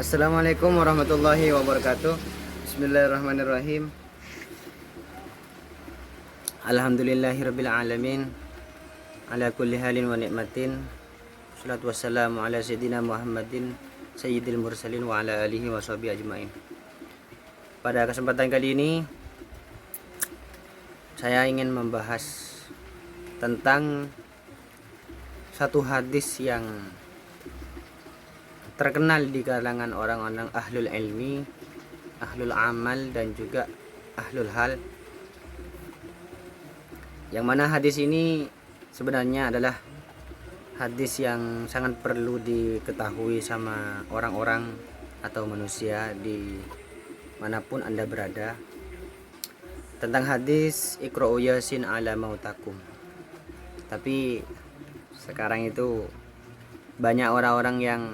Assalamualaikum warahmatullahi wabarakatuh. Bismillahirrahmanirrahim. Alhamdulillahirabbil alamin. Ala kulli halin wa ni'matin. Shalatu wassalamu ala sayyidina Muhammadin sayyidil mursalin wa ala alihi wa sahbihi ajmain. Pada kesempatan kali ini saya ingin membahas tentang satu hadis yang terkenal di kalangan orang-orang ahlul ilmi, ahlul amal, dan juga ahlul hal, yang mana hadis ini sebenarnya adalah hadis yang sangat perlu diketahui sama orang-orang atau manusia di manapun Anda berada, tentang hadis Iqra'u Yasin ala mautakum. Tapi sekarang itu banyak orang-orang yang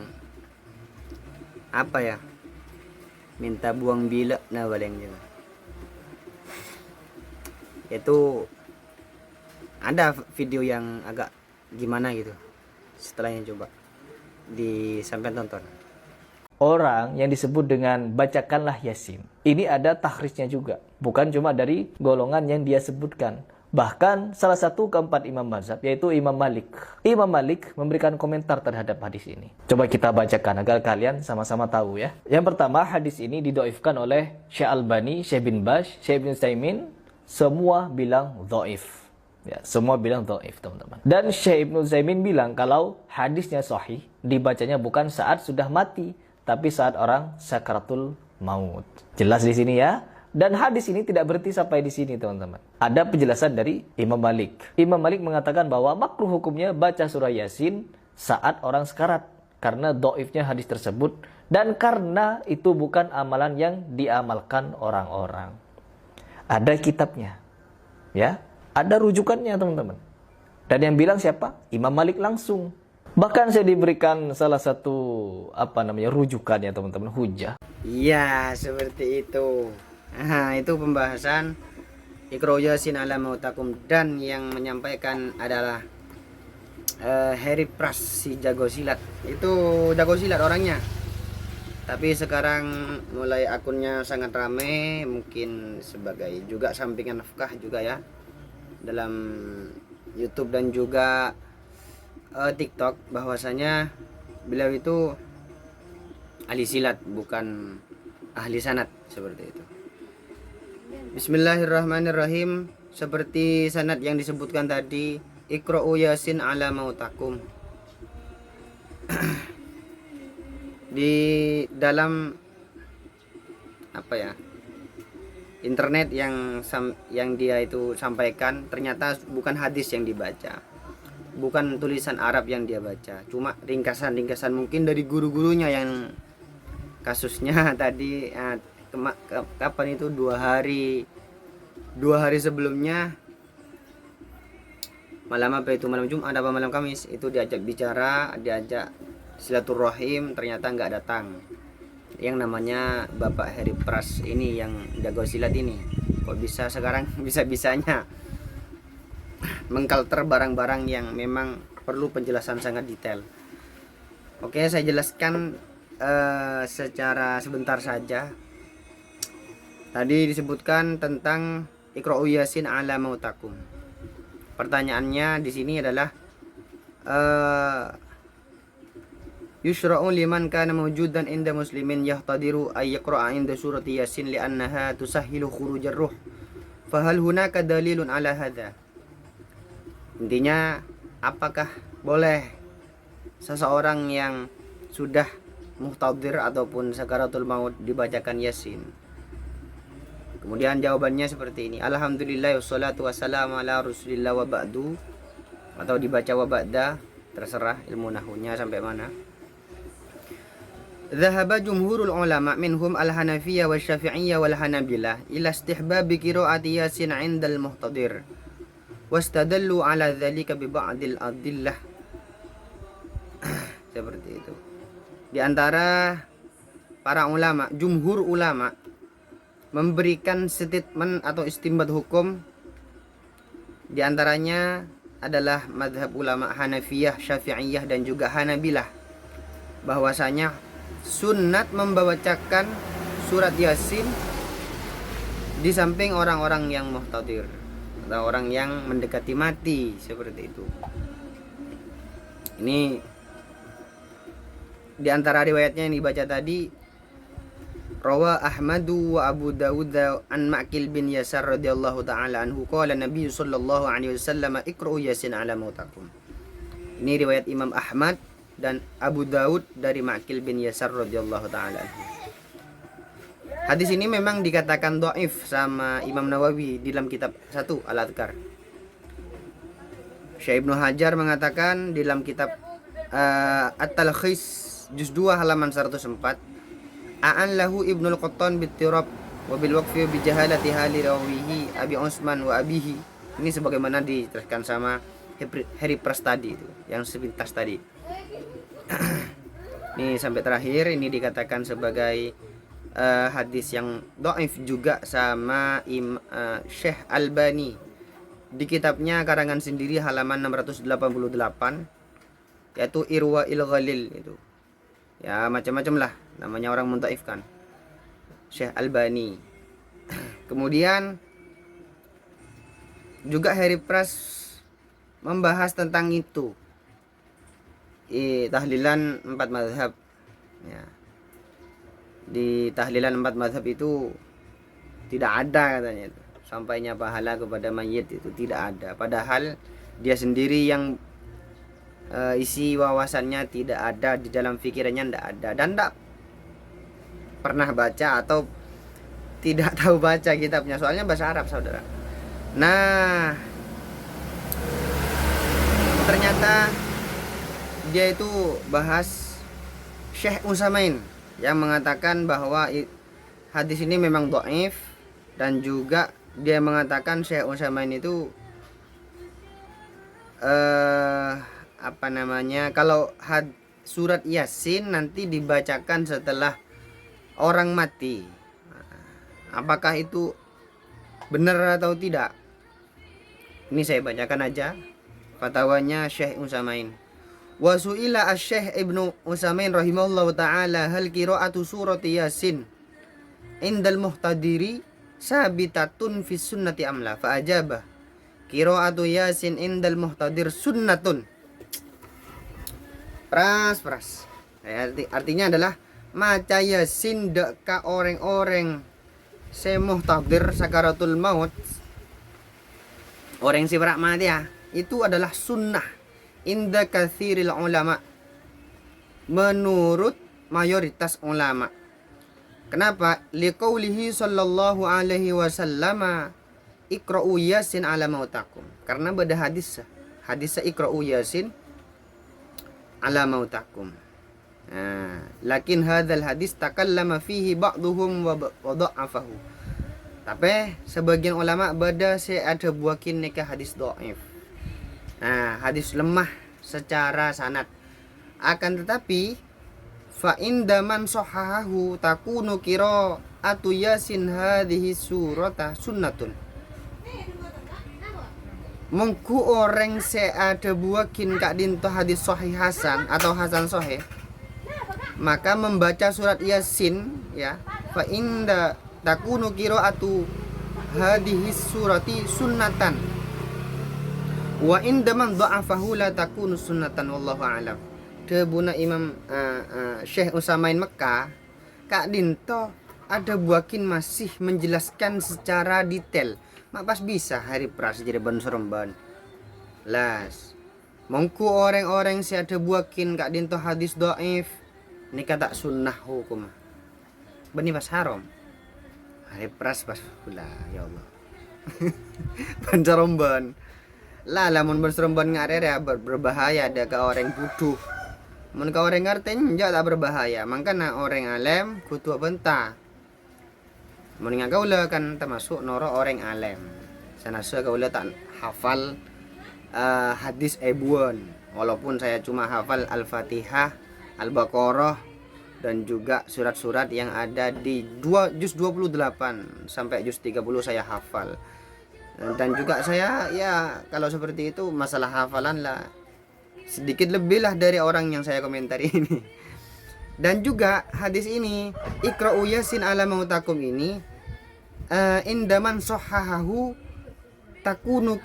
minta buang bila na baleng juga. Itu ada video yang agak gimana gitu, setelahnya coba disampaikan tonton. Orang yang disebut dengan bacakanlah Yasin, ini ada takhrijnya juga, bukan cuma dari golongan yang dia sebutkan. Bahkan salah satu keempat imam mazhab, yaitu Imam Malik. Imam Malik memberikan komentar terhadap hadis ini. Coba kita bacakan agar kalian sama-sama tahu ya. Yang pertama, hadis ini didoifkan oleh Syekh Albani, Syekh bin Baz, Syekh bin Utsaimin. Semua bilang dhaif. Ya, semua bilang dhaif, teman-teman. Dan Syekh Ibnu Utsaimin bilang kalau hadisnya sahih, dibacanya bukan saat sudah mati, tapi saat orang sakaratul maut. Jelas di sini ya. Dan hadis ini tidak berhenti sampai di sini, teman-teman. Ada penjelasan dari Imam Malik. Imam Malik mengatakan bahwa makruh hukumnya baca surah Yasin saat orang sekarat, karena dhaifnya hadis tersebut dan karena itu bukan amalan yang diamalkan orang-orang. Ada kitabnya. Ya, ada rujukannya, teman-teman. Dan yang bilang siapa? Imam Malik langsung. Bahkan saya diberikan salah satu rujukannya, teman-teman, hujah. Iya, seperti itu. Nah, itu pembahasan Iqra'u Yasin ala mautakum, dan yang menyampaikan adalah Harry Pras, si jago silat. Itu jago silat orangnya. Tapi sekarang mulai akunnya sangat rame, mungkin sebagai juga sampingan nafkah juga ya, dalam YouTube dan juga TikTok, bahwasanya beliau itu ahli silat, bukan ahli sanad, seperti itu. Bismillahirrahmanirrahim. Seperti sanad yang disebutkan tadi, Iqra'u Yasin ala mautakum. Di dalam internet yang dia itu sampaikan, ternyata bukan hadis yang dibaca, bukan tulisan Arab yang dia baca, cuma ringkasan mungkin dari guru-gurunya yang kasusnya tadi kapan itu dua hari sebelumnya, malam Jumat apa malam Kamis, itu diajak bicara, diajak silaturahim, ternyata nggak datang. Yang namanya Bapak Harry Pras ini, yang jago silat ini, kok bisa sekarang bisa-bisanya mengkalter barang-barang yang memang perlu penjelasan sangat detail. Oke, saya jelaskan secara sebentar saja. Tadi disebutkan tentang Iqra'u Yasin ala mautakum. Pertanyaannya di sini adalah yushra'u liman kana mawjudan inda muslimin yahtadiru ay yaqra'a inda surati Yasin li'annaha tusahhilu khurujar ruh. Fahal hunaka dalilun ala hadha? Intinya, apakah boleh seseorang yang sudah muhtadir ataupun sakaratul maut dibacakan Yasin? Kemudian jawabannya seperti ini. Alhamdulillah wassalatu wassalamu ala rasulillah wa ba'du, atau dibaca wa ba'da, terserah ilmu nahwunya sampai mana. Dhahaba jumhurul ulama minhum al-Hanafiyah wa Syafi'iyah wal Hanabilah ila istihbab qira'ati Yasin 'indal muhtadir. Wastadallu ala dzalika bi ba'dil adillah. Seperti itu. Di antara para ulama, jumhur ulama memberikan statement atau istimbat hukum, di antaranya adalah madhab ulama Hanafiyah, Syafi'iyah, dan juga Hanabilah, bahwasanya sunnat membacakan surat Yasin di samping orang-orang yang muhtadir atau orang yang mendekati mati, seperti itu. Ini di antara riwayatnya yang dibaca tadi, rawa Ahmadu wa Abu Dawud an Ma'qil bin Yasar radhiyallahu taala anhu qala Nabi sallallahu alaihi wasallam iqra'u yasin ala mautakum. Ini riwayat Imam Ahmad dan Abu Dawud dari Ma'qil bin Yasar radhiyallahu taala anhu. Hadis ini memang dikatakan dhaif sama Imam Nawawi di dalam kitab 1 Al-Adhkar. Syekh Ibnu Hajar mengatakan di dalam kitab At-Talkhis juz 2 halaman 104, A'an lahu Ibnul Qattan bitirab wa bil waqfi bi jahalati hali rawihi Abi Utsman wa abihi. Ini sebagaimana diterangkan sama Harry Pras tadi itu, yang sepintas tadi. Ini sampai terakhir ini dikatakan sebagai hadis yang dhaif juga sama Syekh Albani di kitabnya karangan sendiri halaman 688, yaitu Irwail Ghalil itu. Ya macam-macam lah namanya orang mentaifkan, Syekh Albani. Kemudian juga Harry Pras membahas tentang itu, tahlilan 4 mazhab ya. Di tahlilan 4 mazhab itu tidak ada katanya itu, sampainya pahala kepada mayit itu tidak ada, padahal dia sendiri yang isi wawasannya tidak ada, di dalam pikirannya tidak ada, dan tidak pernah baca atau tidak tahu baca kitabnya, soalnya bahasa Arab saudara. Nah ternyata dia itu bahas Syekh Utsaimin yang mengatakan bahwa hadis ini memang dhaif, dan juga dia mengatakan Syekh Utsaimin itu kalau surat Yasin nanti dibacakan setelah orang mati. Apakah itu benar atau tidak? Ini saya bacakan aja fatwanya Syekh Utsaimin. Wa su'ila asy-Syekh Ibnu Utsaimin rahimahullahu taala hal qira'atu surati Yasin indal muhtadiri sabitatun fi sunnati amla, fa ajaba qira'atu Yasin indal muhtadir sunnatun. Pras. Artinya adalah maca Yasin deka orang-orang semuhtadir sakaratul maut, orang si berak mati ya, itu adalah sunnah inda katsiril ulama, menurut mayoritas ulama. Kenapa? Liqaulihi sallallahu alaihi wasallam iqra'u yasin ala mautakum. Karena pada hadis iqra'u yasin ala mautakum. Lakin hadzal hadis takallama fihi ba'dhum wa dha'afahu. Tapi sebagian ulama bada ada buakin nikah hadis dhaif. Hadis lemah secara sanad. Akan tetapi fa inda man sahahahu takunu qira'atu yasin hadhihi surata sunnatun. Mengku orang ada buakin kak dinto hadis sahih hasan atau hasan sahih, maka membaca surat Yasin ya, fa inda takunu qira'atu hadhihi surati sunnatan wa inda man dha'afahu la takunu sunnatan wallahu a'lam. Debuna Imam Syekh Utsaimin Mekah kak dinto ada buakin masih menjelaskan secara detail. Mak pas bisa hari pras jadi ban seremban las mongku orang-orang si ada buakin kak dinto hadis dhaif ini kata sunnah hukum bani pas haram hari pras pas pula ya Allah. Ban seremban lah, lamun ban seremban ngarere berbahaya ada ke orang butuh, mun ka orang ngerti enggak tak berbahaya, makanya orang alim kudu bentah. Mendingan kaula kan termasuk noro orang alim. Sanasa kaula tak hafal hadis ebuan, walaupun saya cuma hafal Al-Fatihah, Al-Baqarah, dan juga surat-surat yang ada di juz 28 sampai juz 30 saya hafal. Dan juga saya ya kalau seperti itu masalah hafalan lah sedikit lebih lah dari orang yang saya komentari ini. Dan juga hadis ini Iqra'u Yasin ala mautakum ini indaman sohahahu takunu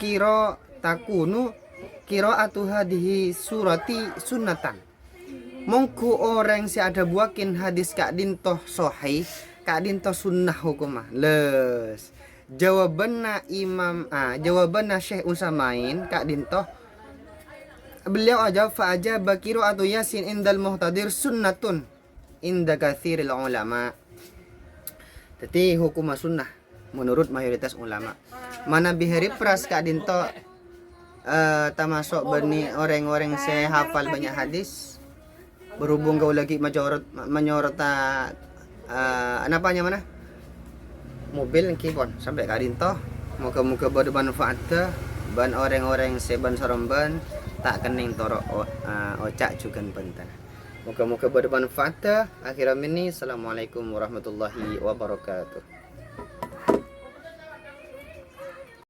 qira'atu hadhihi surati sunnatan. Mongku orang si ada buakin hadis kak dintoh sahih, kak dintoh sunnah hukumah. Les. Jawabanna jawabanna Syekh Utsaimin kak dintoh beliau ajab fa ajaba qira'atu Yasin indal muhtadir sunnatun inda katsiril ulama. Jadi hukum sunnah menurut mayoritas ulama. Mana bihari pras kak dinto termasuk bani orang-orang saya hafal banyak hadis, berhubung kau lagi menyorot anapanya mana mobil kipon sampai kak dinto muka-muka bermanfaat ban orang-orang seban soromban tak kening torok ocak juga pentan. Muka-muka bermanfaat. Akhirnya ini assalamualaikum warahmatullahi wabarakatuh.